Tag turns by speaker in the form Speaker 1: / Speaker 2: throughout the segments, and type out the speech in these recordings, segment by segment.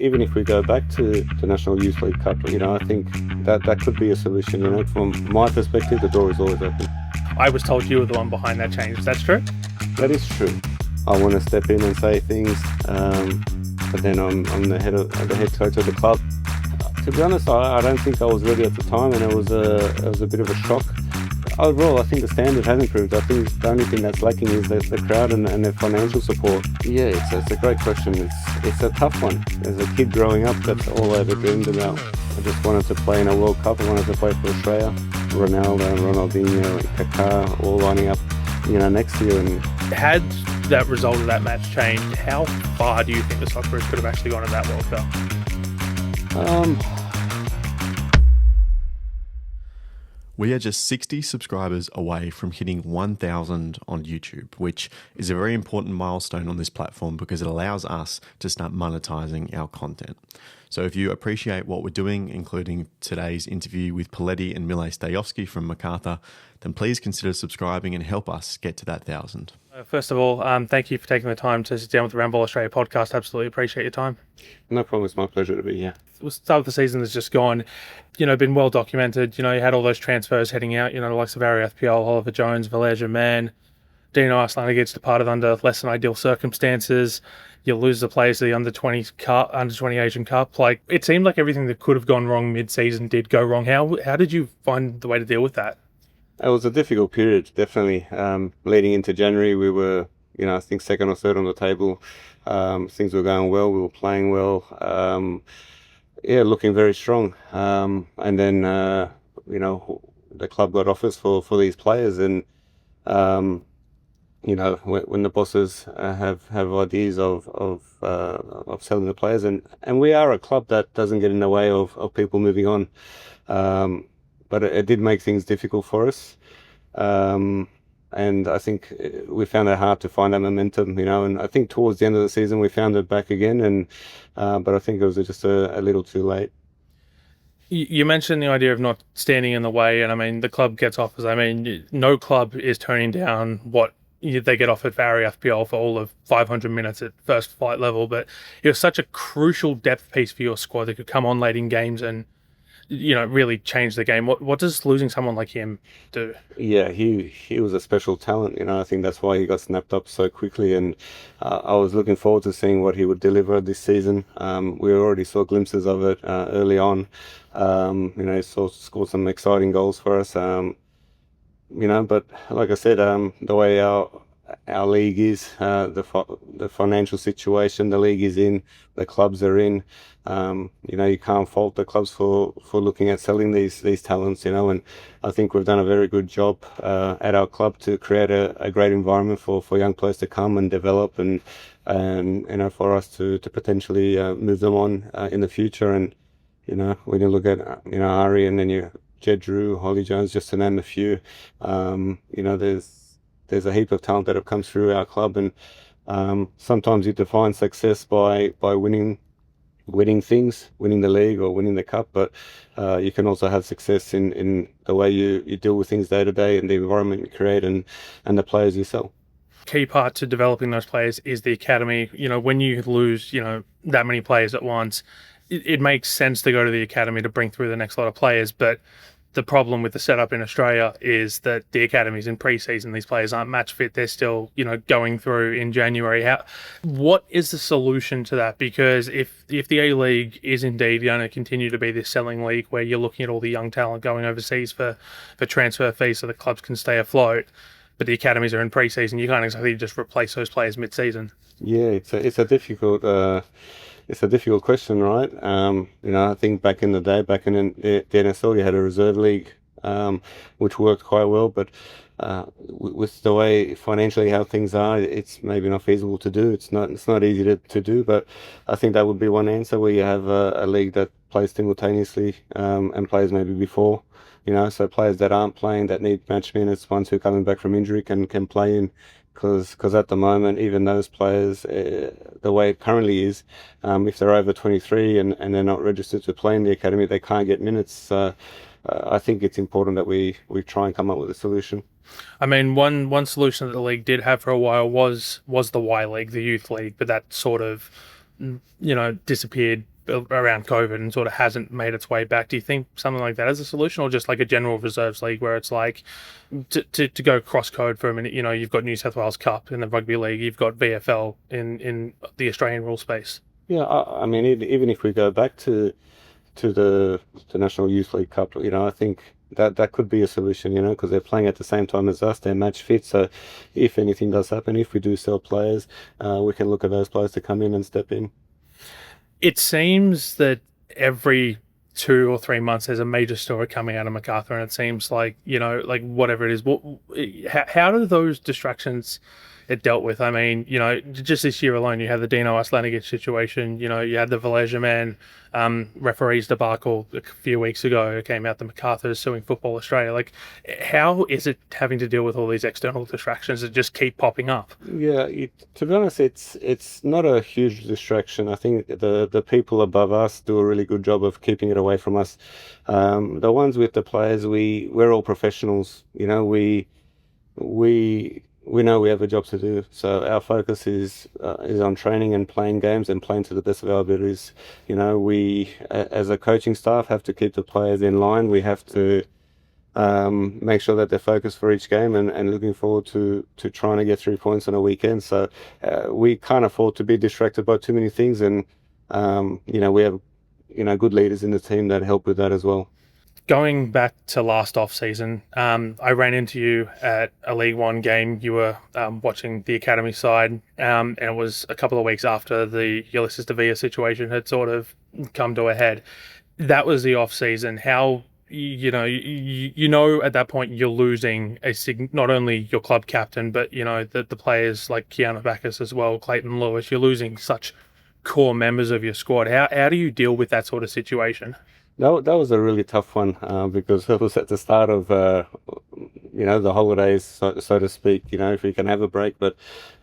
Speaker 1: Even if we go back to the National Youth League Cup, I think that could be a solution. From my perspective, the door is always open.
Speaker 2: I was told you were the one behind that change. That's true?
Speaker 1: That is true. I want to step in and say things, but then I'm the head coach of the club. To be honest, I don't think I was ready at the time, and it was a bit of a shock. Overall, I think the standard has improved. I think the only thing that's lacking is the crowd and their financial support. Yeah, it's a great question. It's a tough one. As a kid growing up, that's all I ever dreamed about. I just wanted to play in a World Cup. I wanted to play for Australia. Ronaldo, Ronaldinho, Kaká, all lining up, next year. And
Speaker 2: had that result of that match changed, how far do you think the Socceroos could have actually gone in that World Cup?
Speaker 3: We are just 60 subscribers away from hitting 1,000 on YouTube, which is a very important milestone on this platform because it allows us to start monetizing our content. So if you appreciate what we're doing, including today's interview with Poletti and Mile Sterjovski from Macarthur, then please consider subscribing and help us get to that 1,000.
Speaker 2: First of all, thank you for taking the time to sit down with the Ramble Australia podcast. Absolutely appreciate your time.
Speaker 1: No problem. It's my pleasure to be here.
Speaker 2: The start of the season has just gone, been well documented. You had all those transfers heading out, the likes of Ari FPL, Oliver Jones, Valeria Mann, Dino Arslan gets departed under less than ideal circumstances. You lose the players to the under-20 Cup, under-20 Asian Cup. Like, it seemed like everything that could have gone wrong mid-season did go wrong. How did you find the way to deal with that?
Speaker 1: It was a difficult period, definitely. Leading into January, we were, I think second or third on the table. Things were going well. We were playing well. Looking very strong. And then, the club got offers for these players, and when the bosses have ideas of selling the players, and we are a club that doesn't get in the way of people moving on. But it did make things difficult for us. And I think we found it hard to find that momentum, and I think towards the end of the season we found it back again, but I think it was just a little too late.
Speaker 2: You mentioned the idea of not standing in the way, and the club gets offers. No club is turning down what they get offered for Ari FPL for all of 500 minutes at first flight level, but it was such a crucial depth piece for your squad that could come on late in games and really change the game. What does losing someone like him do? Yeah,
Speaker 1: he was a special talent. I think that's why he got snapped up so quickly, and I was looking forward to seeing what he would deliver this season. We already saw glimpses of it early on. He scored some exciting goals for us. But like I said, the way our league is, the financial situation the league is in, the clubs are in. You can't fault the clubs for looking at selling these talents. And I think we've done a very good job at our club to create a great environment for young players to come and develop, and for us to potentially move them on in the future. And when you look at Ari, and then Jed Drew, Holly Jones, just to name a few, there's a heap of talent that have come through our club, and sometimes you define success by winning things, winning the league or winning the cup, but you can also have success in the way you deal with things day to day, and the environment you create, and the players you sell.
Speaker 2: Key part to developing those players is the academy. When you lose that many players at once, it makes sense to go to the academy to bring through the next lot of players, but the problem with the setup in Australia is that the academy's in pre-season. These players aren't match fit. They're still, going through in January. What is the solution to that? Because if the A-League is indeed going to continue to be this selling league where you're looking at all the young talent going overseas for transfer fees so the clubs can stay afloat, but the academies are in pre-season, you can't exactly just replace those players mid-season.
Speaker 1: Yeah, it's a difficult question, right? I think back in the day, back in the NSL, you had a reserve league, which worked quite well, but with the way financially how things are, it's maybe not feasible to do. It's not easy to do, but I think that would be one answer, where you have a league that plays simultaneously, and plays maybe before, so players that aren't playing, that need match minutes, ones who are coming back from injury can play in. Because at the moment, even those players, the way it currently is, if they're over 23 and they're not registered to play in the academy, they can't get minutes. I think it's important that we try and come up with a solution.
Speaker 2: One solution that the league did have for a while was the Y League, the youth league, but that sort of disappeared around COVID and sort of hasn't made its way back. Do you think something like that is a solution, or just like a general reserves league where it's like to go cross code for a minute? You've got New South Wales Cup in the rugby league, you've got VFL in the Australian rule space.
Speaker 1: Yeah, I mean, even if we go back to the National Youth League Cup, I think that could be a solution, because they're playing at the same time as us, they're match fit. So if anything does happen, if we do sell players, we can look at those players to come in and step in.
Speaker 2: It seems that every 2 or 3 months there's a major story coming out of Macarthur, and it seems like like whatever it is, how do those distractions get dealt with? I mean, just this year alone, you had the Dino Aslanigic situation. You had the Valencia man referees debacle a few weeks ago. It came out that Macarthur is suing Football Australia. Like, how is it having to deal with all these external distractions that just keep popping up?
Speaker 1: Yeah, to be honest, it's not a huge distraction. I think the people above us do a really good job of keeping it away from us. The ones with the players, we're all professionals. We know we have a job to do, so our focus is on training and playing games and playing to the best of our abilities. We as a coaching staff have to keep the players in line. We have to make sure that they're focused for each game and looking forward to trying to get 3 points on a weekend. So we can't afford to be distracted by too many things, and we have good leaders in the team that help with that as well.
Speaker 2: Going back to last off-season, I ran into you at a League One game. You were watching the academy side, and it was a couple of weeks after the Ulysses De Villa situation had sort of come to a head. That was the off-season. How, at that point you're losing not only your club captain, but, the players like Keanu Bacchus as well, Clayton Lewis. You're losing such core members of your squad. How do you deal with that sort of situation?
Speaker 1: That was a really tough one because it was at the start of the holidays, so to speak. If we can have a break, but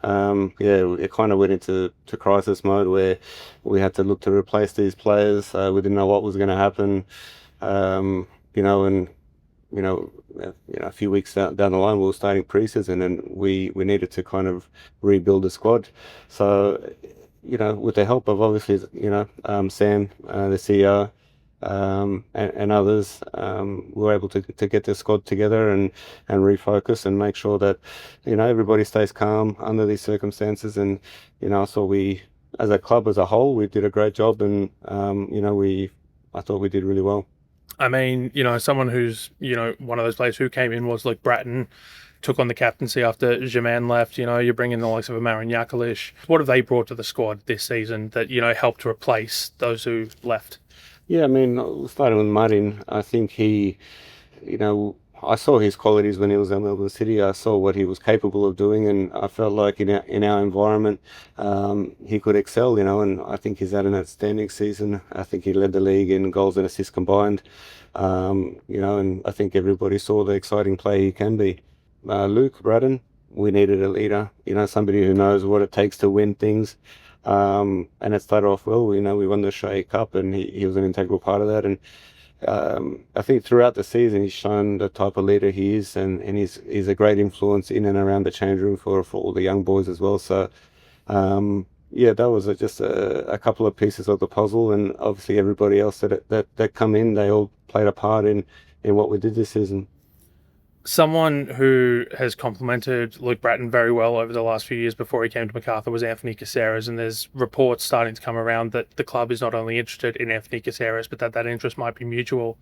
Speaker 1: it kind of went into crisis mode where we had to look to replace these players. We didn't know what was going to happen, and a few weeks down the line, we were starting pre-season, and we needed to kind of rebuild the squad. So with the help of obviously Sam, the CEO. And others, we were able to get the squad together and refocus and make sure that everybody stays calm under these circumstances. And so we, as a club as a whole, we did a great job, and I thought we did really well.
Speaker 2: I mean, someone who's one of those players who came in was Luke Bratton, took on the captaincy after Germain left. You bring in the likes of Marin Jakalic. What have they brought to the squad this season that helped to replace those who left?
Speaker 1: Yeah, I mean, starting with Marin, I think he, I saw his qualities when he was at Melbourne City. I saw what he was capable of doing, and I felt like in our environment, he could excel, and I think he's had an outstanding season. I think he led the league in goals and assists combined, and I think everybody saw the exciting player he can be. Luke Bratton, we needed a leader, somebody who knows what it takes to win things. And it started off well. We won the Australia Cup, and he was an integral part of that. And I think throughout the season, he's shown the type of leader he is, and he's a great influence in and around the change room for all the young boys as well. So, that was just a couple of pieces of the puzzle, and obviously everybody else that come in, they all played a part in what we did this season.
Speaker 2: Someone who has complemented Luke Bratton very well over the last few years before he came to Macarthur was Anthony Caceres, and there's reports starting to come around that the club is not only interested in Anthony Caceres, but that interest might be mutual.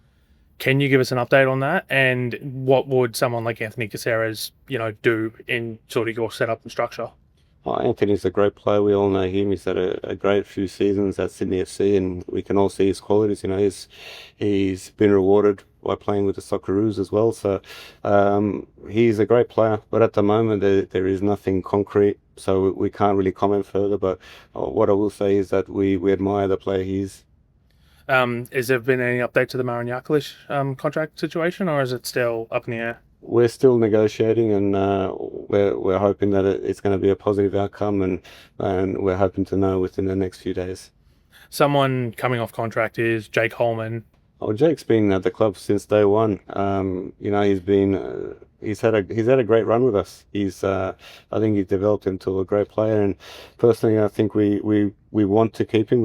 Speaker 2: Can you give us an update on that? And what would someone like Anthony Caceres, do in sort of your setup and structure?
Speaker 1: Oh, Anthony's a great player. We all know him. He's had a great few seasons at Sydney FC, and we can all see his qualities. He's been rewarded by playing with the Socceroos as well. So he's a great player. But at the moment, there is nothing concrete, so we can't really comment further. But what I will say is that we admire the player he is.
Speaker 2: Has there been any update to the Marin Jakalic contract situation, or is it still up in the air?
Speaker 1: We're still negotiating, and we're hoping that it's going to be a positive outcome, and we're hoping to know within the next few days.
Speaker 2: Someone coming off contract is Jake Holman.
Speaker 1: Oh, Jake's been at the club since day one. He's had a great run with us. I think he's developed into a great player, and personally, I think we we want to keep him.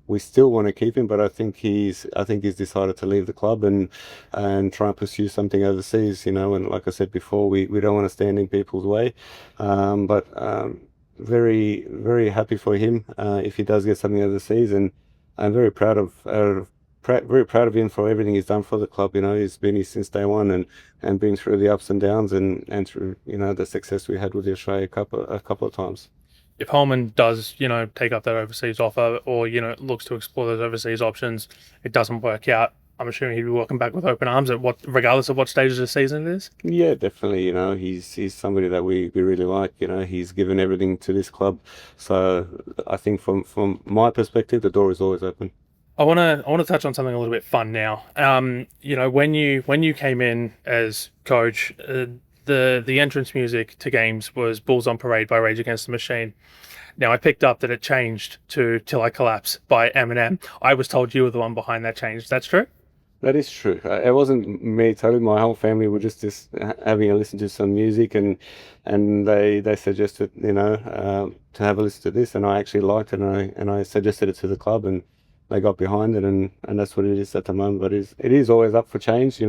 Speaker 1: We still want to keep him, but I think he's decided to leave the club and try and pursue something overseas. And like I said before, we don't want to stand in people's way, but very very happy for him if he does get something overseas, and I'm very proud very proud of him for everything he's done for the club. He's been here since day one, and been through the ups and downs, and through the success we had with the Australia Cup a couple of times.
Speaker 2: If Holman does, take up that overseas offer, or looks to explore those overseas options, it doesn't work out, I'm assuming he'd be welcome back with open arms regardless of what stage of the season it is.
Speaker 1: Yeah, definitely. He's somebody that we really like. He's given everything to this club, so I think from my perspective, the door is always open.
Speaker 2: I want to touch on something a little bit fun now. When you came in as coach, the entrance music to games was "Bulls on Parade" by Rage Against the Machine. Now I picked up that it changed to "Till I Collapse" by Eminem. I was told you were the one behind that change. That's true?
Speaker 1: That is true. It wasn't me totally. My whole family were just having a listen to some music, and they suggested to have a listen to this, and I actually liked it, and I suggested it to the club, and they got behind it, and that's what it is at the moment. But it is always up for change,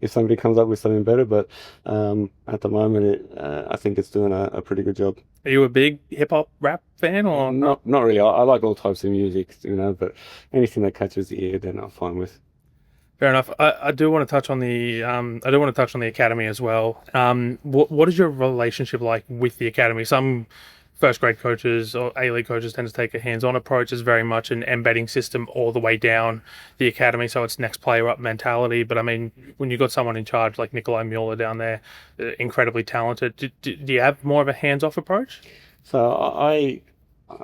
Speaker 1: if somebody comes up with something better. But at the moment, I think it's doing a pretty good job.
Speaker 2: Are you a big hip hop rap fan, or
Speaker 1: not really? I like all types of music, but anything that catches the ear, then I'm fine with.
Speaker 2: Fair enough. I do want to touch on the academy as well. What is your relationship like with the academy? Some first grade coaches or A-League coaches tend to take a hands-on approach. It's very much an embedding system all the way down the academy, so it's next player up mentality. But I mean, when you've got someone in charge like Nikolai Mueller down there, incredibly talented, do you have more of a hands-off approach?
Speaker 1: So I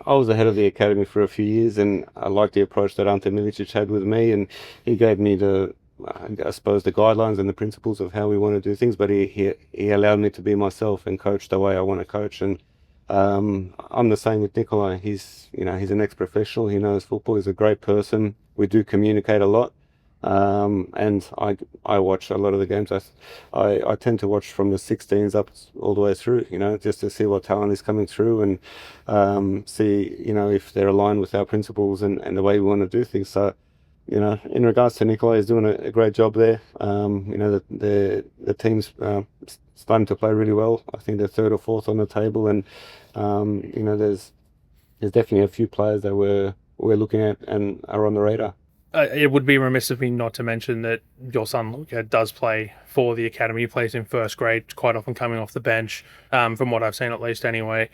Speaker 1: was the head of the academy for a few years, and I liked the approach that Ante Milicic had with me, and he gave me the guidelines and the principles of how we want to do things, but he allowed me to be myself and coach the way I want to coach. And I'm the same with Nikolai. He's an ex-professional. He knows football. He's a great person. We do communicate a lot. And I watch a lot of the games. I tend to watch from the 16s up all the way through, just to see what talent is coming through, and see, if they're aligned with our principles and the way we want to do things. So, in regards to Nikolai, he's doing a great job there. The team's starting to play really well. I think they're third or fourth on the table, and there's definitely a few players that we're looking at and are on the radar.
Speaker 2: It would be remiss of me not to mention that your son Luca does play for the academy. He plays in first grade, quite often coming off the bench, from what I've seen at least anyway.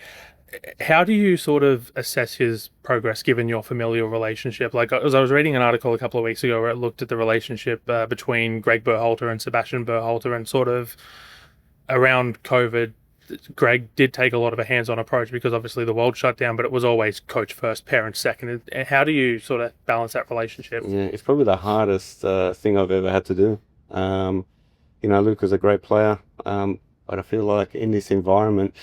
Speaker 2: How do you sort of assess his progress given your familial relationship? Like, as I was reading an article a couple of weeks ago where it looked at the relationship between Greg Berhalter and Sebastian Berhalter, and sort of around COVID, Greg did take a lot of a hands-on approach because obviously the world shut down, but it was always coach first, parents second. How do you sort of balance that relationship?
Speaker 1: Yeah, it's probably the hardest thing I've ever had to do. Luca's a great player, but I feel like in this environment,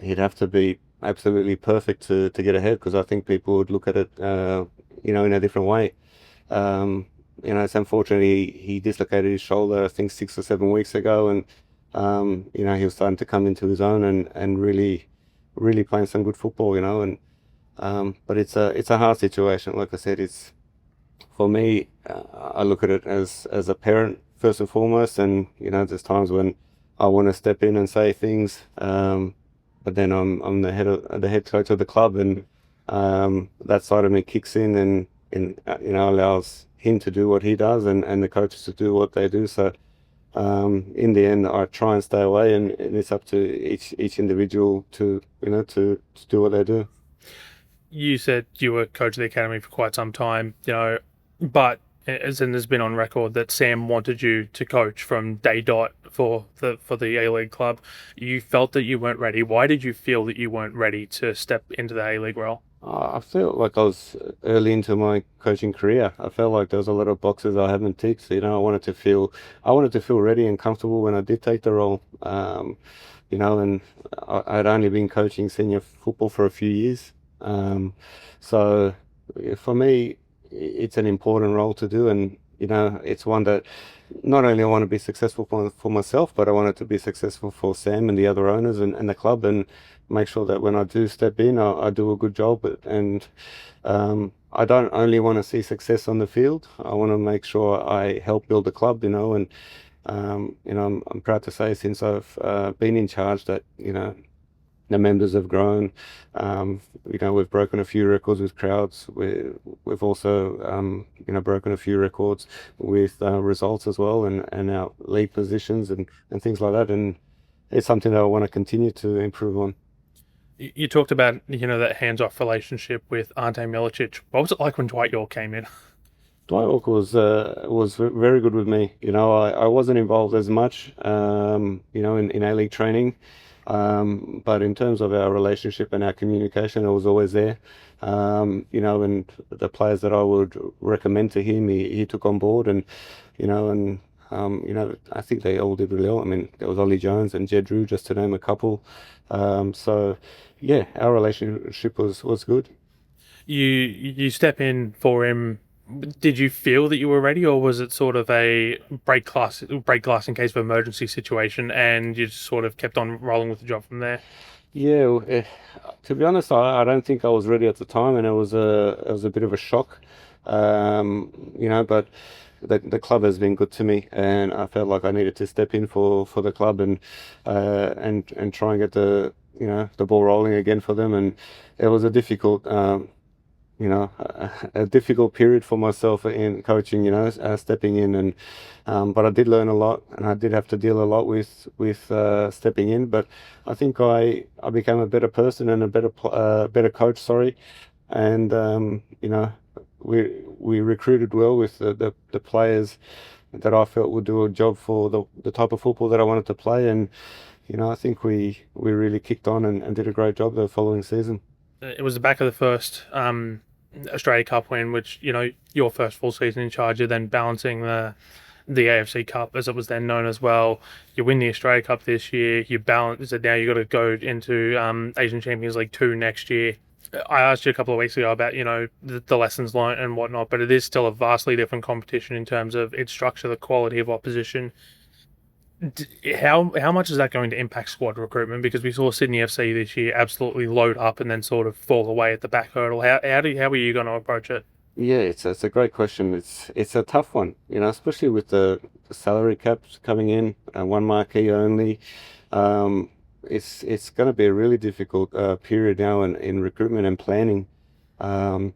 Speaker 1: he'd have to be absolutely perfect to get ahead, because I think people would look at it, in a different way. It's unfortunately he dislocated his shoulder, I think 6 or 7 weeks ago, and he was starting to come into his own and really, really playing some good football, but it's a hard situation. Like I said, it's, for me, I look at it as a parent first and foremost, and there's times when I want to step in and say things, but then I'm the head coach of the club, and that side of me kicks in and allows him to do what he does, and the coaches to do what they do. So in the end, I try and stay away, and it's up to each individual to do what they do.
Speaker 2: You said you were coach of the academy for quite some time, but as has been on record that Sam wanted you to coach from day dot for the A-League club. You felt that you weren't ready. Why did you feel that you weren't ready to step into the A-League role?
Speaker 1: I felt like I was early into my coaching career. I felt like there was a lot of boxes I haven't ticked. I wanted to feel ready and comfortable when I did take the role. And I'd only been coaching senior football for a few years. So for me, it's an important role to do, and it's one that not only I want to be successful for myself, but I want it to be successful for Sam and the other owners and the club, and make sure that when I do step in, I do a good job. And I don't only want to see success on the field. I want to make sure I help build the club, and I'm proud to say since I've been in charge that, the members have grown. We've broken a few records with crowds. We've also, broken a few records with results as well, and our league positions and things like that. And it's something that I want to continue to improve on.
Speaker 2: You talked about, that hands-off relationship with Ante Milicic. What was it like when Dwight York came in?
Speaker 1: Dwight York was very good with me. I wasn't involved as much, in A-League training. But in terms of our relationship and our communication, it was always there. And the players that I would recommend to him, he took on board, and I think they all did really well. I mean, there was Ollie Jones and Jed Drew, just to name a couple. So yeah, our relationship was good.
Speaker 2: You step in for him. Did you feel that you were ready, or was it sort of a break glass in case of emergency situation, and you just sort of kept on rolling with the job from there?
Speaker 1: Yeah, to be honest, I don't think I was ready at the time, and it was a bit of a shock, but the club has been good to me, and I felt like I needed to step in for the club and try and get the ball rolling again for them. And it was a difficult a difficult period for myself in coaching, stepping in, but I did learn a lot, and I did have to deal a lot with stepping in. But I think I became a better person and a better coach. Sorry, and we recruited well with the players that I felt would do a job for the type of football that I wanted to play, and I think we really kicked on and did a great job the following season.
Speaker 2: It was the back of the first Australia Cup win, which, your first full season in charge, you're then balancing the AFC Cup, as it was then known as well. You win the Australia Cup this year, you balance it. Now you got to go into Asian Champions League 2 next year. I asked you a couple of weeks ago about, the lessons learned and whatnot, but it is still a vastly different competition in terms of its structure, the quality of opposition. How much is that going to impact squad recruitment? Because we saw Sydney FC this year absolutely load up and then sort of fall away at the back hurdle. How are you going to approach it?
Speaker 1: Yeah, it's a great question. It's a tough one, especially with the salary caps coming in and one marquee only. It's going to be a really difficult period now in recruitment and planning, because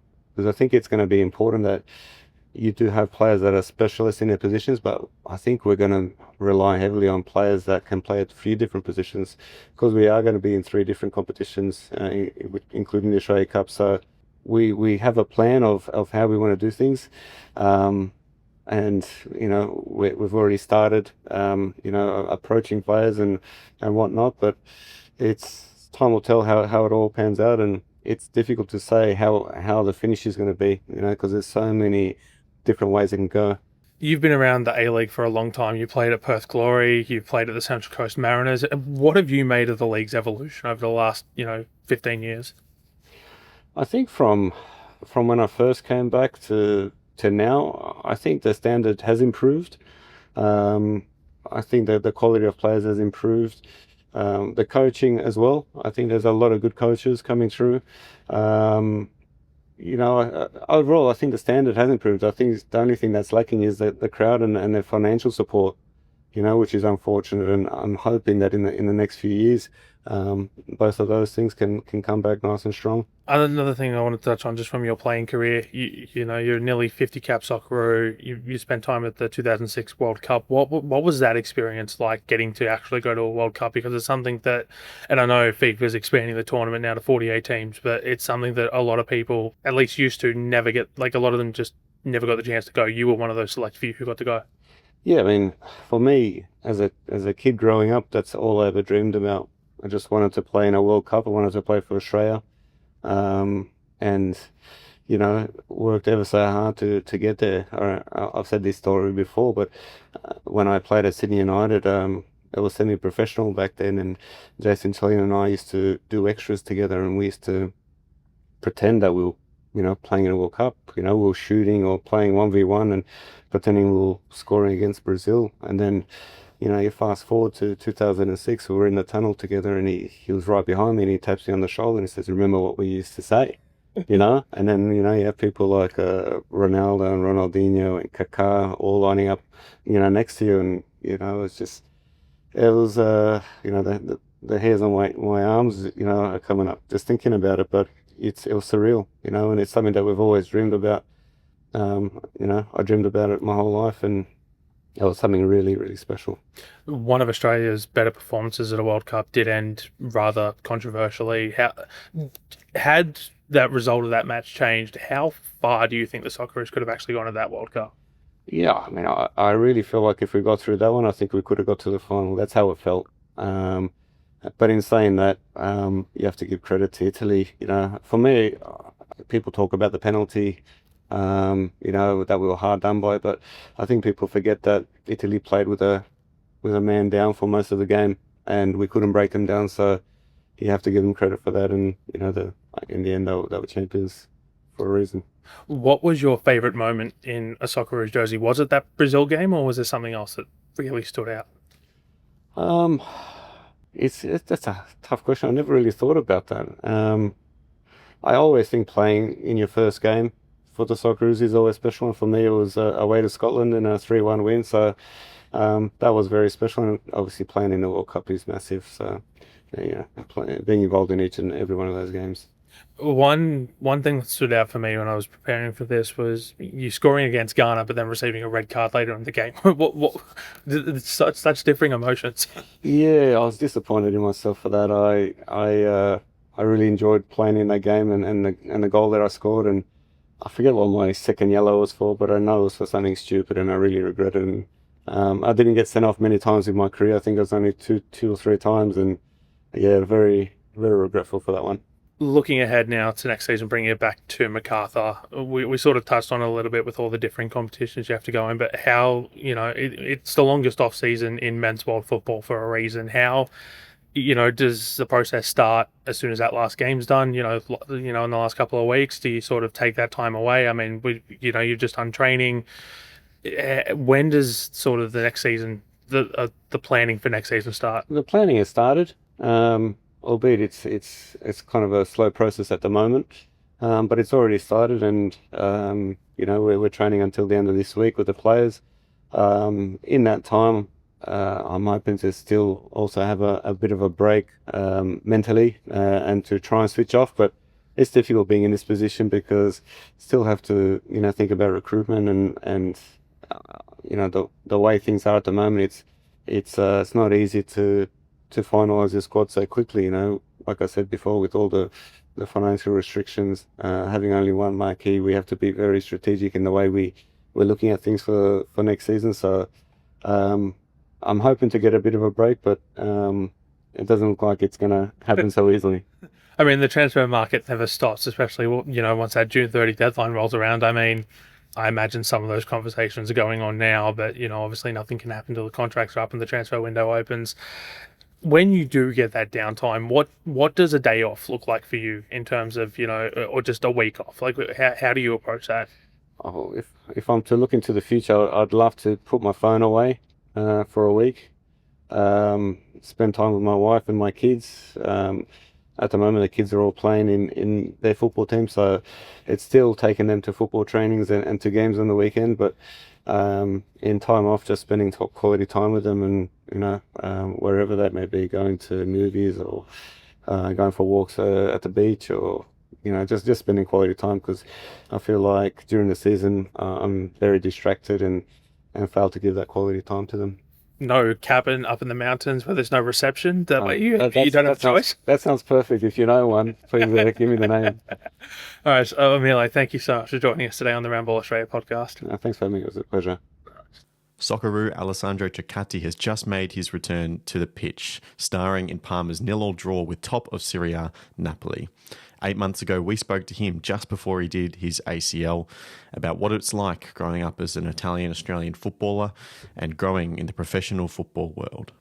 Speaker 1: I think it's going to be important that you do have players that are specialists in their positions, but I think we're going to rely heavily on players that can play at a few different positions, because we are going to be in 3 different competitions, including the Australia Cup. So we have a plan of how we want to do things, and we've already started approaching players and whatnot, but it's time will tell how it all pans out, and it's difficult to say how the finish is going to be, because there's so many different ways it can go.
Speaker 2: You've been around the A-League for a long time. You played at Perth Glory, you've played at the Central Coast Mariners. What have you made of the league's evolution over the last 15 years?
Speaker 1: I think from when I first came back to now, I think the standard has improved. I think that the quality of players has improved. The coaching as well. I think there's a lot of good coaches coming through. Overall, I think the standard has improved. I think the only thing that's lacking is the crowd and the financial support, which is unfortunate. And I'm hoping that in the next few years, both of those things can come back nice and strong.
Speaker 2: Another thing I want to touch on, just from your playing career, you're nearly 50 cap Socceroo. You spent time at the 2006 World Cup. What was that experience like, getting to actually go to a World Cup? Because it's something that, and I know FIFA's expanding the tournament now to 48 teams, but it's something that a lot of people, at least used to, never get. Like, a lot of them just never got the chance to go. You were one of those select few who got to go.
Speaker 1: Yeah, I mean, for me, as a kid growing up, that's all I ever dreamed about. I just wanted to play in a World Cup. I wanted to play for Australia, and worked ever so hard to get there. I've said this story before, but when I played at Sydney United, it was semi-professional back then, and Jason Tilley and I used to do extras together, and we used to pretend that we playing in a World Cup. We were shooting or playing 1v1 and pretending we were scoring against Brazil. And then, you fast forward to 2006, we were in the tunnel together and he was right behind me and he taps me on the shoulder and he says, remember what we used to say? And then, you have people like Ronaldo and Ronaldinho and Kaká all lining up, next to you. And, it was, the hairs on my arms, are coming up just thinking about it. But it was surreal, and it's something that we've always dreamed about. I dreamed about it my whole life, and it was something really, really special.
Speaker 2: One of Australia's better performances at a World Cup did end rather controversially. Had that result of that match changed, how far do you think the Socceroos could have actually gone at that World Cup?
Speaker 1: Yeah, I mean, I really feel like if we got through that one, I think we could have got to the final. That's how it felt. But in saying that, you have to give credit to Italy. For me, people talk about the penalty, that we were hard done by, but I think people forget that Italy played with a man down for most of the game, and we couldn't break them down. So you have to give them credit for that. And in the end, they were champions for a reason.
Speaker 2: What was your favourite moment in a Socceroos jersey? Was it that Brazil game, or was there something else that really stood out?
Speaker 1: That's a tough question. I never really thought about that. I always think playing in your first game for the Socceroos is always special. And for me, it was away to Scotland in a 3-1 win. So that was very special. And obviously playing in the World Cup is massive. So being involved in each and every one of those games.
Speaker 2: One thing that stood out for me when I was preparing for this was you scoring against Ghana, but then receiving a red card later in the game. What such differing emotions.
Speaker 1: Yeah, I was disappointed in myself for that. I really enjoyed playing in that game and the goal that I scored, and I forget what my second yellow was for, but I know it was for something stupid, and I really regret it. And I didn't get sent off many times in my career. I think it was only two or three times, and yeah, very, very regretful for that one.
Speaker 2: Looking ahead now to next season, bringing it back to Macarthur, we sort of touched on it a little bit with all the different competitions you have to go in, but how, it's the longest off season in men's world football for a reason. How, does the process start as soon as that last game's done? In the last couple of weeks, do you sort of take that time away? I mean, you've just done training. When does sort of the next season, the planning for next season start?
Speaker 1: The planning has started. Albeit it's kind of a slow process at the moment, but it's already started, and we're training until the end of this week with the players. In that time, I'm hoping to still also have a bit of a break mentally and to try and switch off. But it's difficult being in this position because still have to think about recruitment and the way things are at the moment. It's not easy to finalise your squad so quickly. Like I said before, with all the financial restrictions, having only one marquee, we have to be very strategic in the way we're looking at things for next season. So I'm hoping to get a bit of a break, but it doesn't look like it's going to happen so easily.
Speaker 2: I mean, the transfer market never stops, especially once that June 30 deadline rolls around. I mean, I imagine some of those conversations are going on now, but obviously nothing can happen until the contracts are up and the transfer window opens. When you do get that downtime, what does a day off look like for you in terms of, or just a week off? Like, how do you approach that?
Speaker 1: Oh, if I'm to look into the future, I'd love to put my phone away for a week, spend time with my wife and my kids. At the moment, the kids are all playing in their football team, so it's still taking them to football trainings and to games on the weekend, but in time off, just spending top quality time with them, and wherever that may be, going to movies or going for walks at the beach, or just spending quality time, because I feel like during the season I'm very distracted and fail to give that quality time to them.
Speaker 2: No cabin up in the mountains where there's no reception. That way you don't have a choice.
Speaker 1: That sounds perfect. If you know one, please give me the name.
Speaker 2: All right, Mile, thank you so much for joining us today on the Roundball Australia podcast.
Speaker 1: Thanks for having me. It was a pleasure.
Speaker 3: Socceroo Alessandro Ceccati has just made his return to the pitch, starring in Parma's 0-0 draw with top of Serie A Napoli. 8 months ago, we spoke to him just before he did his ACL about what it's like growing up as an Italian-Australian footballer and growing in the professional football world.